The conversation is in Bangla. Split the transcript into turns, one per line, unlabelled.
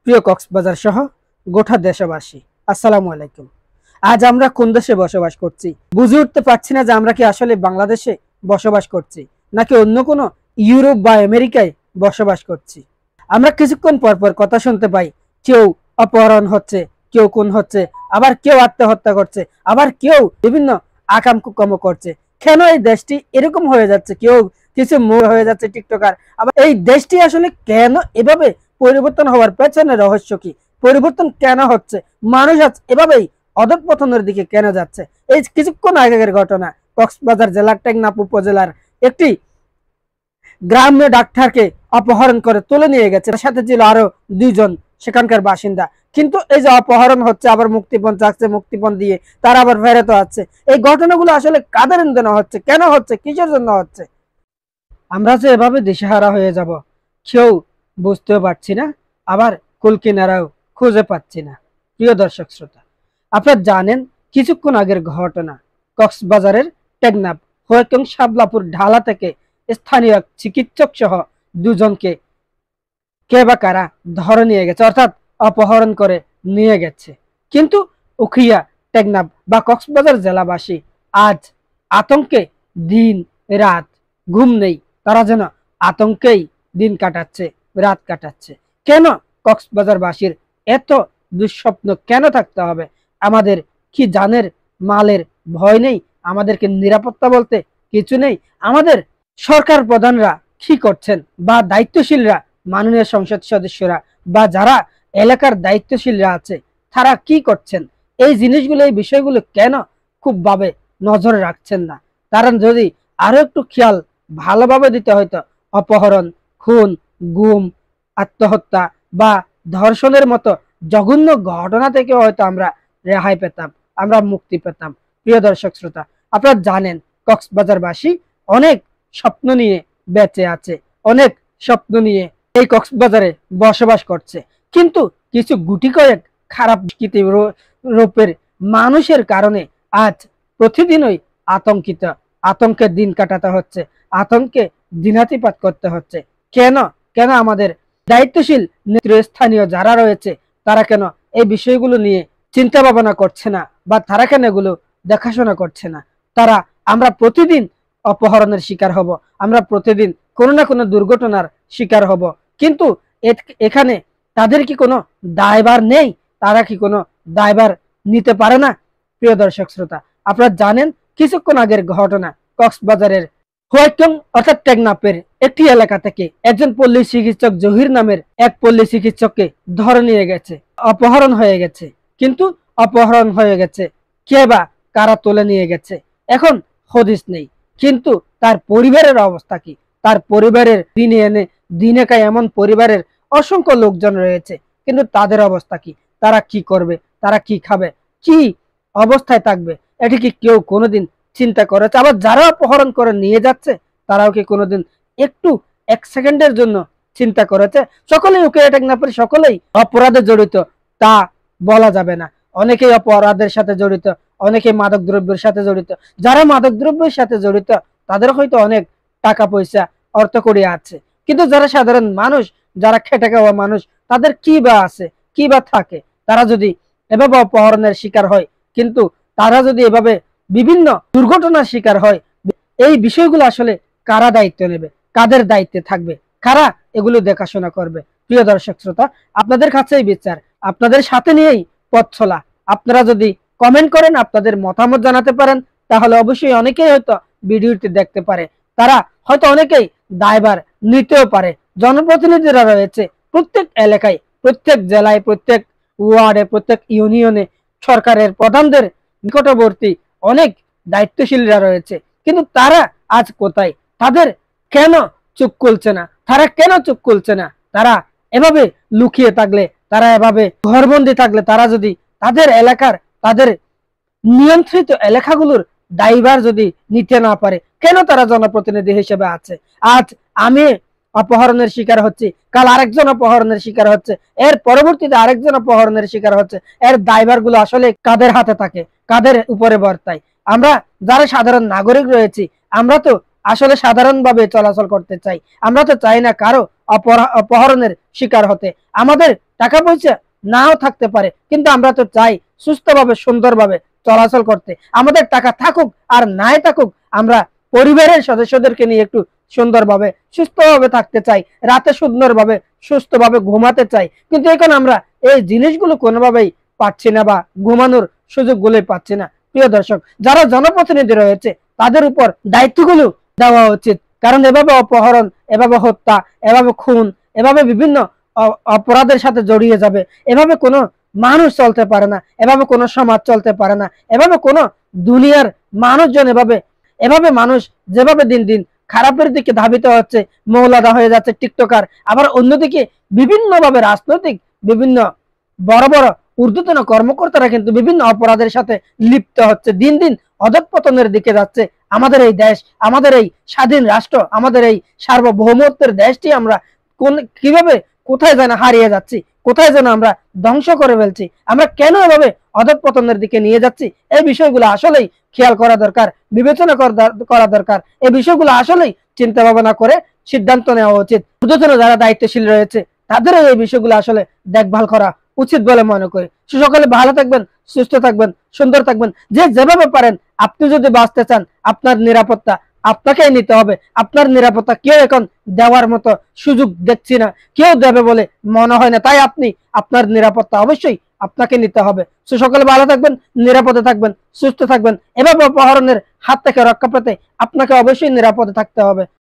প্রিয় কক্সবাজার সহ গোটা দেশবাসী, আসসালামু আলাইকুম। আজ আমরা কোন দেশে বসবাস করছি বুঝে উঠতে পারছি না যে আমরা কি আসলে বাংলাদেশে বসবাস করছি নাকি অন্য কোনো ইউরোপ বা আমেরিকায় বসবাস করছি। আমরা কিছুক্ষণ পর পর কথা শুনতে পাই, কেউ অপহরণ হচ্ছে, কেউ খুন হচ্ছে, আবার কেউ আত্মহত্যা করছে, আবার কেউ বিভিন্ন আকাম কুকর্ম করছে। কেন এই দেশটি এরকম হয়ে যাচ্ছে? কেউ কিছু হয়ে যাচ্ছে টিকটকার। আবার এই দেশটি আসলে কেন এভাবে পরিবর্তন হওয়ার পেছনে রহস্য কি? পরিবর্তন কেন হচ্ছে? মানুষ আজ এভাবেই অধঃপতনের দিকে কেন যাচ্ছে? এই কিছুক্ষণ আগের ঘটনা, কক্সবাজার জেলার টেকনাফ উপজেলার একটি গ্রাম্য ডাক্তারকে অপহরণ করে তুলে নিয়ে গেছে, সাথে ছিল আরো দুইজন সেখানকার বাসিন্দা। কিন্তু এই যে অপহরণ হচ্ছে, আবার মুক্তিপণ চাচ্ছে, মুক্তিপণ দিয়ে তারা আবার ফেরত হচ্ছে। এই ঘটনাগুলো আসলে কাদের জন্য হচ্ছে, কেন হচ্ছে, কিসের জন্য হচ্ছে? আমরা যে এভাবে দিশেহারা হয়ে যাব কেউ বুঝতেও পারছি না, আবার কুলকিনারাও খুঁজে পাচ্ছি না। প্রিয় দর্শক শ্রোতা, আপনারা জানেন কিছুক্ষণ আগের ঘটনা, কক্সবাজারের টেকনাফ হোয়াইকং শাবলাপুর ঢালা থেকে স্থানীয় চিকিৎসক সহ দুজনকে কে বা কারা ধরে নিয়ে গেছে, অর্থাৎ অপহরণ করে নিয়ে গেছে। কিন্তু উখিয়া, টেকনাফ বা কক্সবাজার জেলাবাসী আজ আতঙ্কে দিন রাত ঘুম নেই, তারা যেন আতঙ্কেই দিন কাটাচ্ছে, রাত কাটাচ্ছে। কেন কক্সবাজারবাসীর এত দুঃস্বপ্ন কেন থাকতে হবে? আমাদের কি জানের মালের ভয় নেই? আমাদেরকে নিরাপত্তা বলতে কিছু নেই? আমাদের সরকার প্রধানরা কি করছেন, বা দায়িত্বশীলরা, মাননীয় সংসদ সদস্যরা বা যারা এলাকার দায়িত্বশীলরা আছে, তারা কি করছেন? এই জিনিসগুলো, এই বিষয়গুলো কেন খুব ভাবে নজরে রাখছেন না? তারা যদি আরো একটু খেয়াল ভালোভাবে দিতে হয়তো অপহরণ, খুন, গুম, আত্মহত্যা বা ধর্ষণের মতো জঘন্য ঘটনা থেকে হয়তো আমরা রেহাই পেতাম, আমরা মুক্তি পেতাম। প্রিয় দর্শক শ্রোতা, আপনারা জানেন কক্সবাজারবাসী অনেক স্বপ্ন নিয়ে বেঁচে আছে, অনেক স্বপ্ন নিয়ে এই কক্সবাজারে বসবাস করছে। কিন্তু কিছু গুটি কয়েক খারাপ রূপের মানুষের কারণে আজ প্রতিদিনই আতঙ্কিত, আতঙ্কের দিন কাটাতে হচ্ছে, আতঙ্কে দিনাতিপাত করতে হচ্ছে। কেন কেন আমাদের দায়িত্বশীল নেতৃস্থানীয় যারা রয়েছে তারা কেন এই বিষয়গুলো নিয়ে চিন্তা ভাবনা করছে না, বা তারা কেন এগুলো দেখাশোনা করছে না? তারা, আমরা প্রতিদিন অপহরণের শিকার হব, আমরা প্রতিদিন কোনো না কোনো দুর্ঘটনার শিকার হব, কিন্তু এখানে তাদের কি কোনো দায়ভার নেই? তারা কি কোনো দায়ভার নিতে পারে না? প্রিয় দর্শক শ্রোতা, আপনারা জানেন কিছুক্ষণ আগের ঘটনা, কক্সবাজারের হোয়াইকং অর্থাৎ টেকনাফের একটি এলাকা থেকে একজন পল্লী চিকিৎসক জহির নামের এক পল্লী চিকিৎসককে ধরে নিয়ে গেছে, অপহরণ হয়ে গেছে। কিন্তু অপহরণ হয়ে গেছে, কে বা কারা তুলে নিয়ে গেছে এখন হদিস নেই। কিন্তু তার পরিবারের অবস্থা কি? তার পরিবারের দিনে এনে দিনে খায় এমন পরিবারের অসংখ্য লোকজন রয়েছে, কিন্তু তাদের অবস্থা কি? তারা কি করবে? তারা কি খাবে? কি অবস্থায় থাকবে? এটি কি কেউ কোনোদিন চিন্তা করেছে? আবার যারা অপহরণ করে নিয়ে যাচ্ছে তারাও কি কোনোদিন একটু এক সেকেন্ডের জন্য চিন্তা করেছে? সকলেই উকিয়া টেকনাফের সকলেই অপরাধে জড়িত তা বলা যাবে না। অনেকেই অপরাধের সাথে জড়িত, অনেকে মাদক দ্রব্যের সাথে জড়িত। যারা মাদক দ্রব্যের সাথে জড়িত তাদের হয়তো অনেক টাকা পয়সা অর্থকড়ি আছে, কিন্তু যারা সাধারণ মানুষ, যারা খেটে খাওয়া মানুষ, তাদের কি বা আছে, কি বা থাকে? তারা যদি এভাবে অপহরণের শিকার হয়, কিন্তু তারা যদি এভাবে বিভিন্ন দুর্ঘটনার শিকার হয়, এই বিষয়গুলো আসলে কারা দায়িত্ব নেবে? কাদের দায়িত্বে থাকবে? কারা এগুলো দেখাশোনা করবে? প্রিয় দর্শক শ্রোতা, আপনাদের কাছেই বিচার, আপনাদের সাথে নিয়েই পথ চলা। আপনারা যদি কমেন্ট করেন, আপনাদের মতামত জানাতে পারেন, তাহলে অবশ্যই অনেকেই হয়তো ভিডিওটি দেখতে পারে, তারা হয়তো অনেকেই দায়ভার নিতেও পারে। জনপ্রতিনিধিরা রয়েছে প্রত্যেক এলাকায়, প্রত্যেক জেলায়, প্রত্যেক ওয়ার্ডে, প্রত্যেক ইউনিয়নে, সরকারের প্রধানদের নিকটবর্তী অনেক দায়িত্বশীলরা রয়েছে, কিন্তু তারা আজ কোথায়? তাদের কেন চুপ খুলছে না? তারা কেন চুপ খুলছে না? তারা এভাবে লুকিয়ে থাকলে, তারা এভাবে ঘরবন্দি থাকলে, তারা যদি তাদের এলাকার, তাদের নিয়ন্ত্রিত এলাকাগুলোর দায়ভার যদি নিতে না পারে, কেন তারা জনপ্রতিনিধি হিসেবে আছে? আজ আমি অপহরণের শিকার হচ্ছি, কাল আরেকজন অপহরণের শিকার হচ্ছে, এর পরবর্তীতে আরেকজন অপহরণের শিকার হচ্ছে। এর দায়ভার গুলো আসলে কাদের হাতে থাকে, কাদের উপরে বর্তায়? আমরা যারা সাধারণ নাগরিক রয়েছি, আমরা তো আসলে সাধারণভাবে চলাচল করতে চাই। আমরা তো চাই না কারো অপহরণের শিকার হতে। আমাদের টাকা পয়সা নাও থাকতে পারে, কিন্তু আমরা তো চাই সুস্থভাবে সুন্দরভাবে চলাচল করতে। আমাদের টাকা থাকুক আর নাই থাকুক, আমরা পরিবারের সদস্যদেরকে নিয়ে একটু সুন্দরভাবে সুস্থভাবে থাকতে চাই, রাতে সুন্দরভাবে সুস্থভাবে ঘুমাতে চাই। কিন্তু এখন আমরা এই জিনিসগুলো কোনোভাবেই পাচ্ছি না, বা ঘুমানোর সুযোগগুলোই পাচ্ছি না। প্রিয় দর্শক, যারা জনপ্রতিনিধি রয়েছে তাদের উপর দায়িত্বগুলো দেওয়া উচিত, কারণ এভাবে অপহরণ, এভাবে হত্যা, এভাবে খুন, এভাবে বিভিন্ন অপরাধের সাথে জড়িয়ে যাবে, এভাবে কোনো মানুষ চলতে পারে না, এভাবে কোনো সমাজ চলতে পারে না, এভাবে কোনো দুনিয়ার মানুষজন এভাবে এভাবে মানুষ যেভাবে দিন দিন খারাপের দিকে ধাবিত হচ্ছে, মৌলানা হয়ে যাচ্ছে, টিকটকার, আবার অন্যদিকে বিভিন্নভাবে রাজনৈতিক বিভিন্ন বড় বড় ঊর্ধ্বতন কর্মকর্তারা কিন্তু বিভিন্ন অপরাধের সাথে লিপ্ত হচ্ছে। দিন দিন অধঃপতনের দিকে যাচ্ছে আমাদের এই দেশ, আমাদের এই স্বাধীন রাষ্ট্র, আমাদের এই সার্বভৌমত্বের দেশটি আমরা কিভাবে কোথায় যেন হারিয়ে যাচ্ছি, কোথায় যেন আমরা ধ্বংস করে ফেলছি, আমরা কেন এভাবে অধঃপতনের দিকে নিয়ে যাচ্ছি, এই বিষয়গুলো আসলেই খেয়াল করা দরকার, বিবেচনা করা দরকার। এই বিষয়গুলো আসলেই চিন্তা ভাবনা করে সিদ্ধান্ত নেওয়া উচিত। ঊর্ধ্বতন যারা দায়িত্বশীল রয়েছে তাদেরও এই বিষয়গুলো আসলে দেখভাল করা উচিত বলে মনে করি। সকলে ভালো থাকবেন, সুস্থ থাকবেন, সুন্দর থাকবেন। যে যেভাবে পারেন, আপনি যদি বাঁচতে চান, আপনার নিরাপত্তা আপনাকেই নিতে হবে। আপনার নিরাপত্তা কেউ এখন দেওয়ার মতো সুযোগ দেখছি না, কেউ দেবে বলে মনে হয় না। তাই আপনি আপনার নিরাপত্তা অবশ্যই আপনাকে নিতে হবে। সকলে ভালো থাকবেন, নিরাপদে থাকবেন, সুস্থ থাকবেন। এভাবে অপহরণের হাত থেকে রক্ষা পেতে আপনাকে অবশ্যই নিরাপদে থাকতে হবে।